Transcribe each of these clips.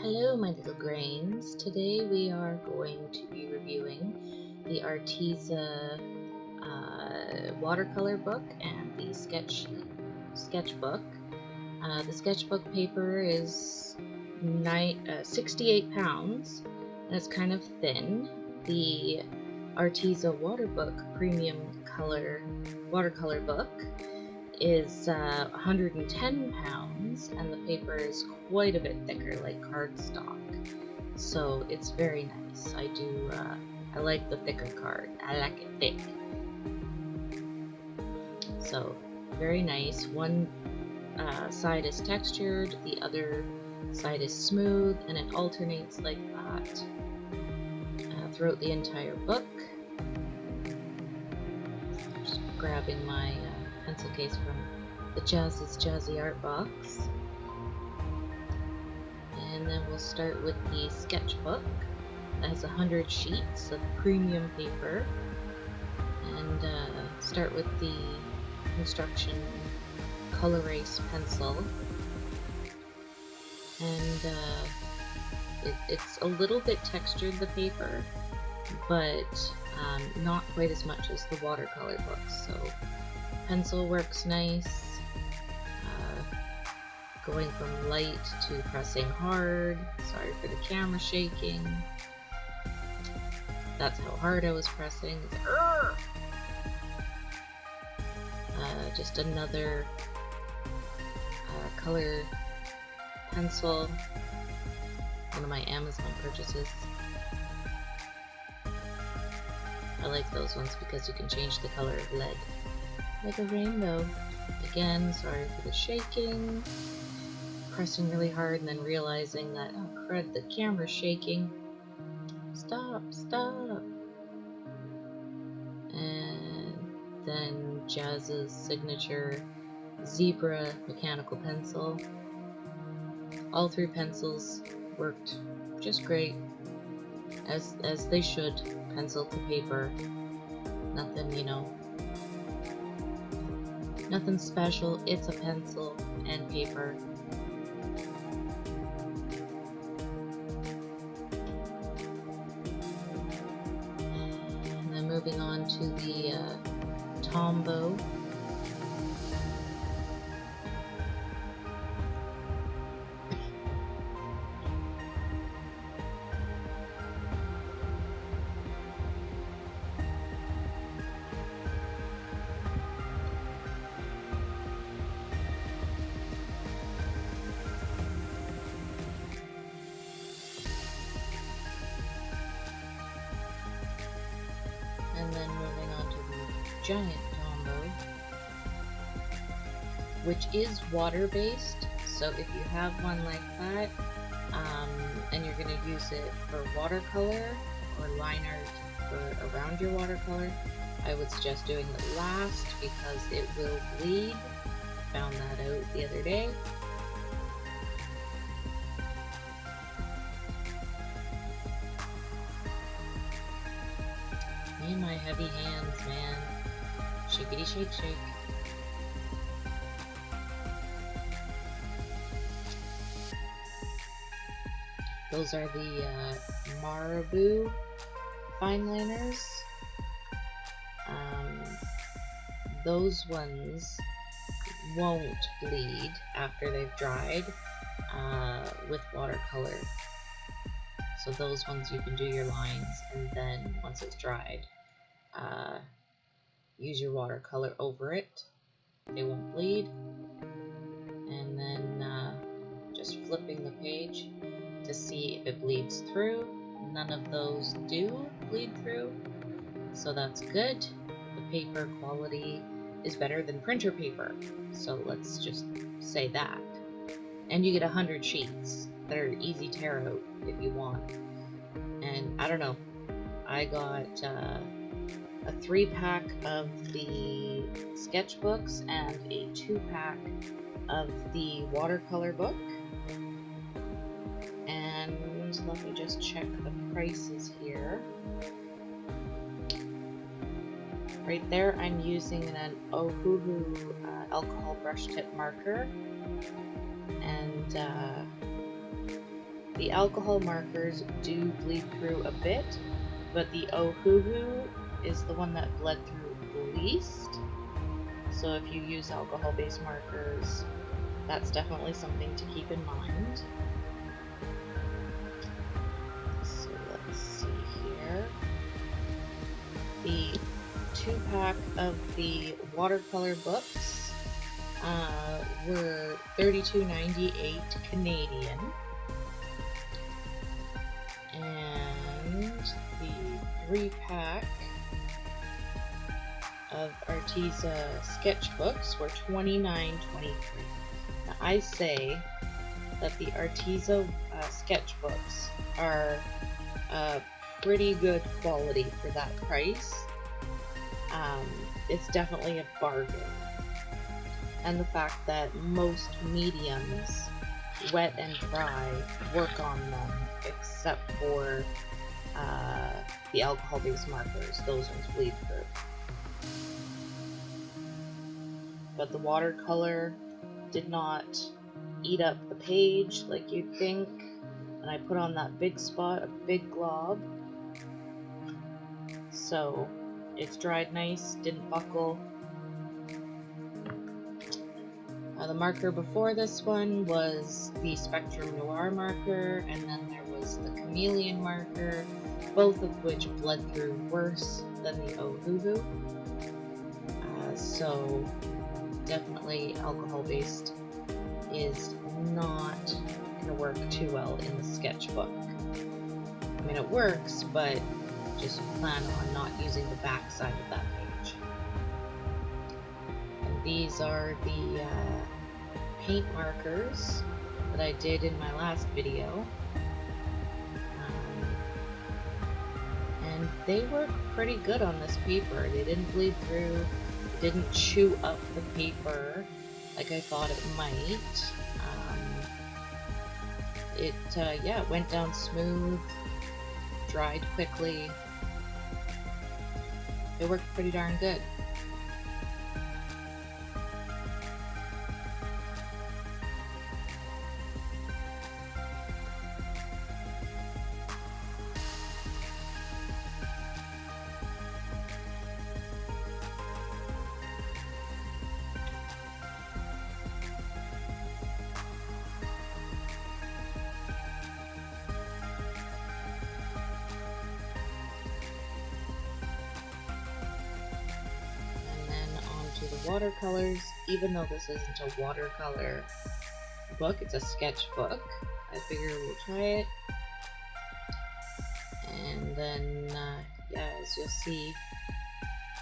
Hello, my little grains. Today we are going to be reviewing the Arteza watercolor book and the sketchbook. The sketchbook paper is 68 pounds and it's kind of thin. The Arteza premium color watercolor book is 110 pounds and the paper is quite a bit thicker, like cardstock, so it's very nice. I like the thicker card. I like it thick, so very nice. One side is textured, the other side is smooth, and it alternates like that throughout the entire book. Just grabbing my pencil case from the Jazzy Art box. And then we'll start with the sketchbook. It has 100 sheets of premium paper. And start with the construction color erase pencil. And it's a little bit textured, the paper, but not quite as much as the watercolor books. So pencil works nice, going from light to pressing hard. Sorry for the camera shaking. That's how hard I was pressing. Just another color pencil, one of my Amazon purchases. I like those ones because you can change the color of lead, like a rainbow. Again, sorry for the shaking. Pressing really hard and then realizing that, oh crud, the camera's shaking. Stop. And then Jazz's signature zebra mechanical pencil. All three pencils worked just great, as they should. Pencil to paper. Nothing, nothing special. It's a pencil and paper. And then moving on to the Tombow. And then moving on to the giant Tombow, which is water-based. So if you have one like that, and you're going to use it for watercolor or line art for around your watercolor, I would suggest doing it last because it will bleed. Found that out the other day. Me and my heavy hands, man. Shakety shake shake. Those are the Marabou fine liners. Those ones won't bleed after they've dried with watercolor. So those ones you can do your lines, and then once it's dried, use your watercolor over it. They won't bleed. And then just flipping the page to see if it bleeds through. None of those do bleed through, so that's good. The paper quality is better than printer paper, so let's just say that. And you get 100 sheets that are easy tear out if you want. And I don't know, I got a 3-pack of the sketchbooks and a 2-pack of the watercolor book. And let me just check the prices here. Right there, I'm using an Ohuhu alcohol brush tip marker, and The alcohol markers do bleed through a bit, but the Ohuhu is the one that bled through the least. So if you use alcohol-based markers, that's definitely something to keep in mind. So let's see here. The 2-pack of the watercolor books were $32.98 Canadian. And the 3-pack of Arteza sketchbooks were $29.23. Now I say that the Arteza sketchbooks are pretty good quality for that price. It's definitely a bargain. And the fact that most mediums, wet and dry, work on them, except for the alcohol-based markers. Those ones bleed through. But the watercolor did not eat up the page like you'd think. And I put on that big spot, a big glob. So it's dried nice, didn't buckle. The marker before this one was the Spectrum Noir marker, and then there was the Chameleon marker, both of which bled through worse than the Ohuhu. So definitely alcohol-based is not going to work too well in the sketchbook. I mean, it works, but just plan on not using the back side of that page. And these are the paint markers that I did in my last video. And they work pretty good on this paper. They didn't bleed through, didn't chew up the paper like I thought it might. It went down smooth, dried quickly. It worked pretty darn good. The watercolors, even though this isn't a watercolor book, it's a sketchbook. I figure we'll try it. And then, as you'll see,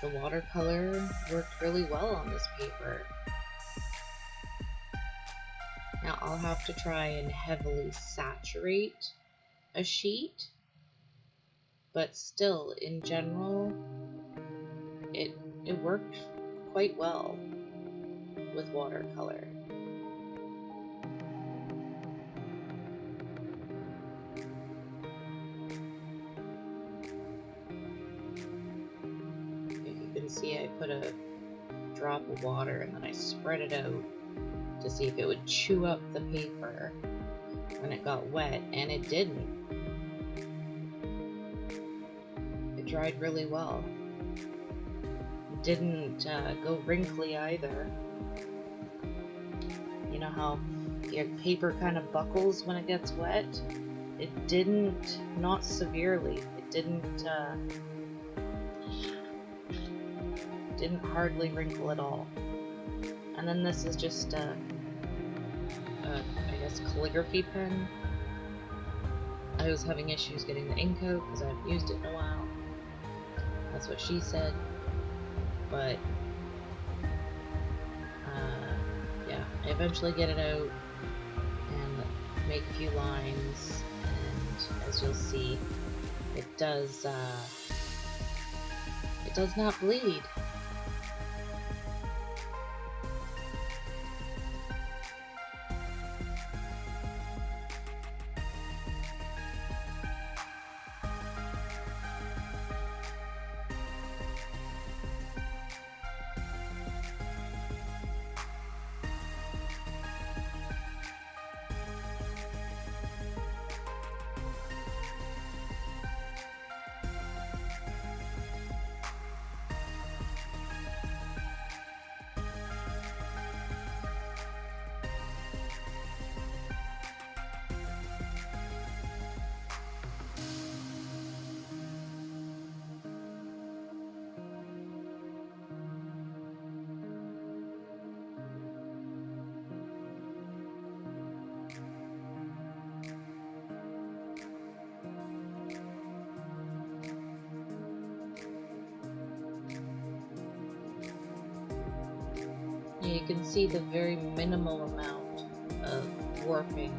the watercolor worked really well on this paper. Now I'll have to try and heavily saturate a sheet, but still, in general, it worked quite well with watercolor. You can see I put a drop of water and then I spread it out to see if it would chew up the paper when it got wet, and it didn't. It dried really well. Didn't go wrinkly either. You know how your paper kind of buckles when it gets wet? It didn't, not severely. It didn't hardly wrinkle at all. And then this is just I guess calligraphy pen. I was having issues getting the ink out because I haven't used it in a while. That's what she said. But I eventually get it out and make a few lines, and as you'll see, it does not bleed. You can see the very minimal amount of warping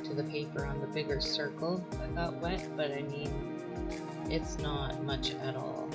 to the paper on the bigger circle that got wet, but I mean, it's not much at all.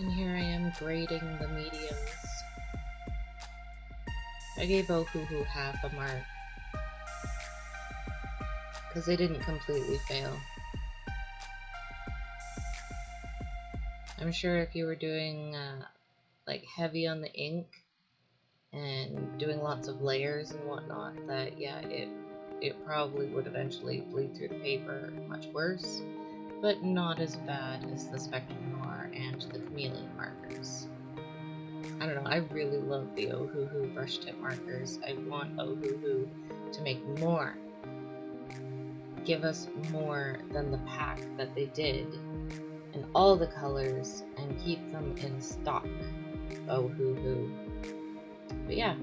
And here I am grading the mediums. I gave Ohuhu half a mark because they didn't completely fail. I'm sure if you were doing like heavy on the ink and doing lots of layers and whatnot, that yeah, it probably would eventually bleed through the paper much worse, but not as bad as the Spectrum Noir and the Chameleon markers. I don't know, I really love the Ohuhu brush tip markers. I want Ohuhu to make more. Give us more than the pack that they did in all the colors and keep them in stock. Ohuhu. But yeah,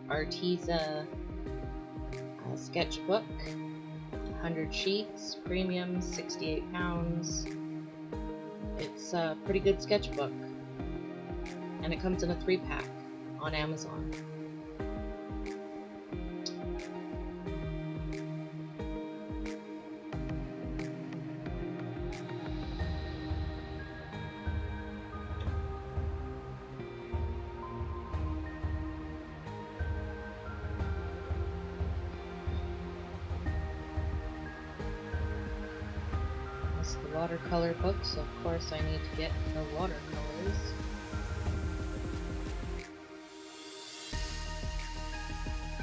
Arteza sketchbook, 100 sheets, premium, 68 pounds. It's a pretty good sketchbook. And it comes in a 3-pack on Amazon. That's the watercolor book, so of course I need to get the watercolors.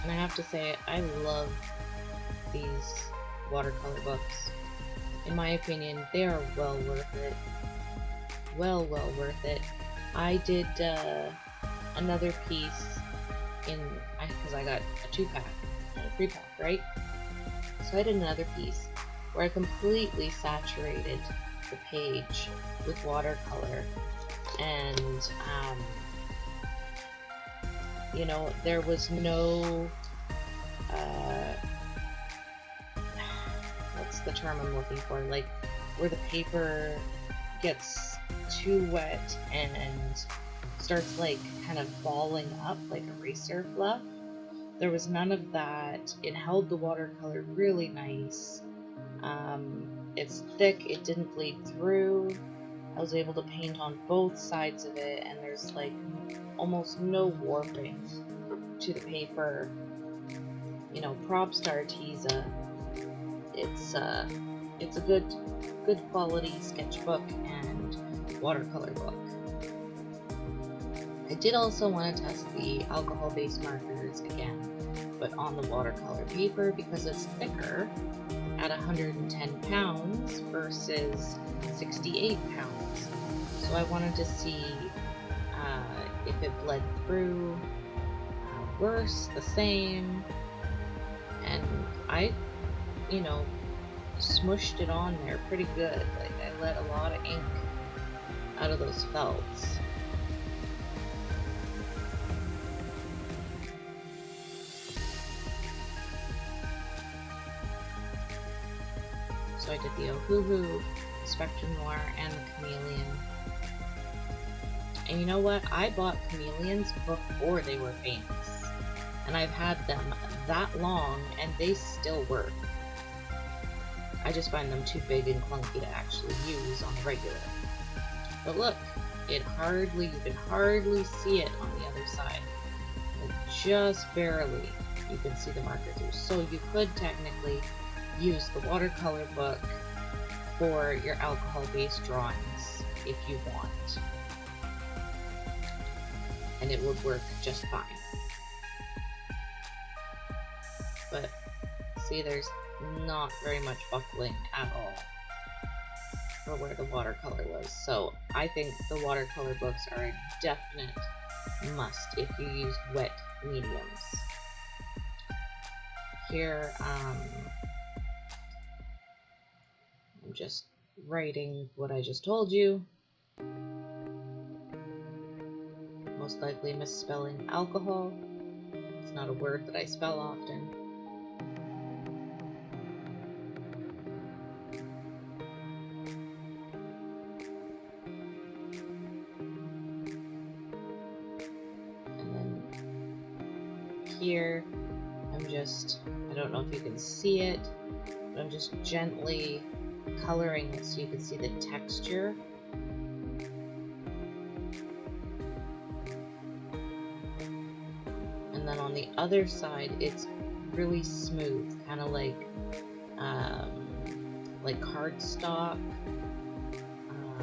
And I have to say, I love these watercolor books. In my opinion, they are well worth it. Well worth it. I did another piece because I got a 2-pack and a 3-pack, right? So I did another piece where I completely saturated the page with watercolor, and you know, there was no what's the term I'm looking for, like where the paper gets too wet and starts like kind of balling up like eraser fluff. There was none of that. It held the watercolor really nice. It's thick, it didn't bleed through. I was able to paint on both sides of it, and there's like almost no warping to the paper. You know, props to Arteza. It's a good quality sketchbook and watercolor book. I did also want to test the alcohol-based markers again, but on the watercolor paper because it's thicker at 110 pounds versus 68 pounds. So I wanted to see if it bled through worse, the same, and I, you know, smushed it on there pretty good. Like, I let a lot of ink out of those felts. So I did the Ohuhu, Spectrum Noir, and the Chameleon. And you know what? I bought chameleons before they were famous. And I've had them that long and they still work. I just find them too big and clunky to actually use on the regular. But look, you can hardly see it on the other side. Like just barely you can see the marker through. So you could technically use the watercolor book for your alcohol-based drawings if you want. And it would work just fine. But see, there's not very much buckling at all for where the watercolor was. So I think the watercolor books are a definite must if you use wet mediums. Here, I'm just writing what I just told you. Most likely misspelling alcohol. It's not a word that I spell often. And then here, I don't know if you can see it, but I'm just gently coloring it so you can see the texture. And then on the other side, it's really smooth, kind of like cardstock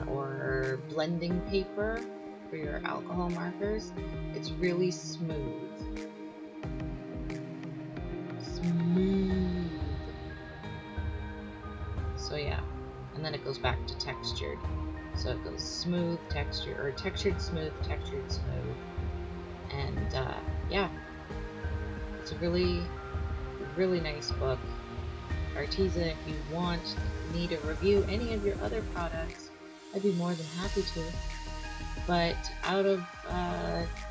or blending paper for your alcohol markers. It's really smooth. So yeah, and then it goes back to textured. So it goes smooth, textured, or textured, smooth, textured, smooth. And yeah, it's a really, really nice book. Arteza, if you want me to review any of your other products, I'd be more than happy to. But out of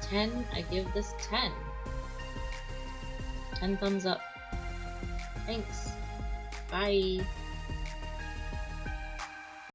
10, I give this 10. 10 thumbs up. Thanks. Bye.